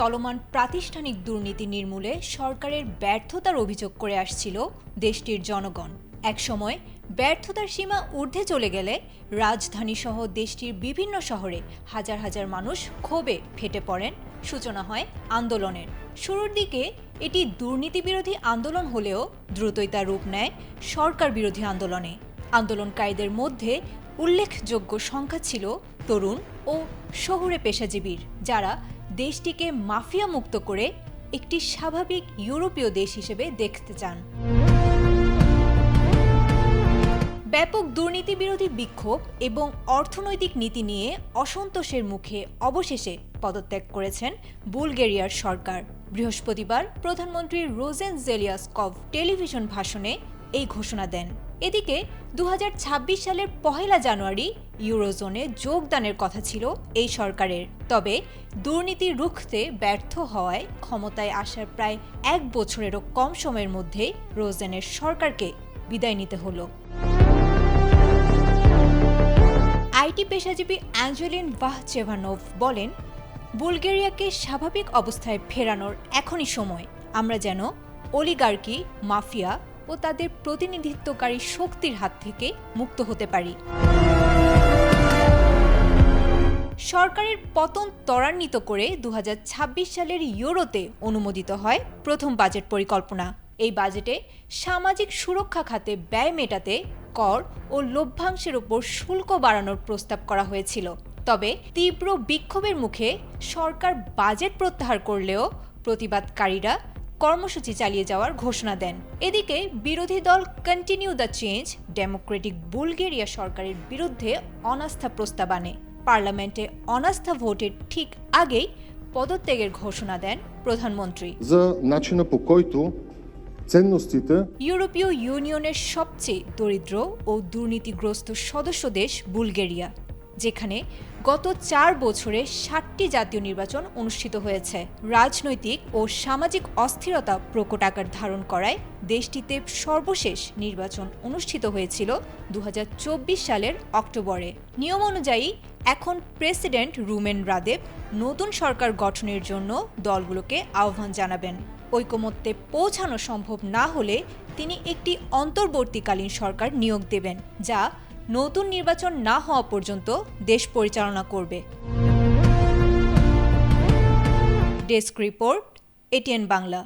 চলমান প্রাতিষ্ঠানিক দুর্নীতি নির্মূলে সরকারের ব্যর্থতার অভিযোগ করে আসছিল দেশটির জনগণ। একসময় ব্যর্থতার সীমা ঊর্ধ্বে চলে গেলে রাজধানীসহ দেশটির বিভিন্ন শহরে হাজার হাজার মানুষ ক্ষোভে ফেটে পড়েন। সূচনা হয় আন্দোলনের। শুরুর দিকে এটি দুর্নীতিবিরোধী আন্দোলন হলেও দ্রুতই তা রূপ নেয় সরকার বিরোধী আন্দোলনে। আন্দোলনকারীদের মধ্যে উল্লেখযোগ্য সংখ্যা ছিল তরুণ ও শহুরে পেশাজীবীর, যারা দেশটিকে মাফিয়া মুক্ত করে একটি স্বাভাবিক ইউরোপীয় দেশ হিসেবে দেখতে চান। ব্যাপক দুর্নীতি বিরোধী বিক্ষোভ এবং অর্থনৈতিক নীতি নিয়ে অসন্তোষের মুখে অবশেষে পদত্যাগ করেছেন বুলগেরিয়ার সরকার। বৃহস্পতিবার প্রধানমন্ত্রী রোজেন জেলিয়াসকভ টেলিভিশন ভাষণে এই ঘোষণা দেন। এদিকে 2026 সালের 1 জানুয়ারি ইউরোজোনে যোগদানের কথা ছিল এই সরকারের। তবে দুর্নীতি রুখতে ব্যর্থ হওয়ায় ক্ষমতায় আসার প্রায় 1 বছরেরও কম সময়ের মধ্যেই রোজেনের সরকারকে বিদায় নিতে হলো। আইটি পেশাজীবী অ্যাঞ্জেলিন ভাহচেভানোভ বলেন, বুলগেরিয়াকে স্বাভাবিক অবস্থায় ফেরানোর এখনই সময়। আমরা যেন অলিগার্কি, মাফিয়া ও তাদের প্রতিনিধিত্বকারী শক্তির হাত থেকে মুক্ত হতে পারি। সরকারের পতন ত্বরান্বিত করে 2026 সালের ইউরোতে অনুমোদিত হয় প্রথম বাজেট পরিকল্পনা। এই বাজেটে সামাজিক সুরক্ষা খাতে ব্যয় মেটাতে কর ও লভ্যাংশের ওপর শুল্ক বাড়ানোর প্রস্তাব করা হয়েছিল। তবে তীব্র বিক্ষোভের মুখে সরকার বাজেট প্রত্যাহার করলেও প্রতিবাদকারীরা কর্মসূচি চালিয়ে যাওয়ার ঘোষণা দেন। এদিকে বিরোধী দল continue the change Democratic Bulgaria সরকারের বিরুদ্ধে অনাস্থা প্রস্তাব আনে। পার্লামেন্টে অনাস্থা ভোটের ঠিক আগেই পদত্যাগের ঘোষণা দেন প্রধানমন্ত্রী। ইউরোপীয় ইউনিয়নের সবচেয়ে দরিদ্র ও দুর্নীতিগ্রস্ত সদস্য দেশ বুলগেরিয়া, যেখানে গত 4 বছরে 60টি জাতীয় নির্বাচন অনুষ্ঠিত হয়েছে। রাজনৈতিক ও সামাজিক অস্থিরতা প্রকট আকার ধারণ করায় দেশটিতে সর্বশেষ নির্বাচন অনুষ্ঠিত হয়েছিল 2024 সালের অক্টোবরে। নিয়ম অনুযায়ী এখন প্রেসিডেন্ট রুমেন রাদেভ নতুন সরকার গঠনের জন্য দলগুলোকে আহ্বান জানাবেন। ঐকমত্যে পৌঁছানো সম্ভব না হলে তিনি একটি অন্তর্বর্তীকালীন সরকার নিয়োগ দেবেন, যা নতুন নির্বাচন না হওয়া পর্যন্ত দেশ পরিচালনা করবে। Desk report, ATN Bangla.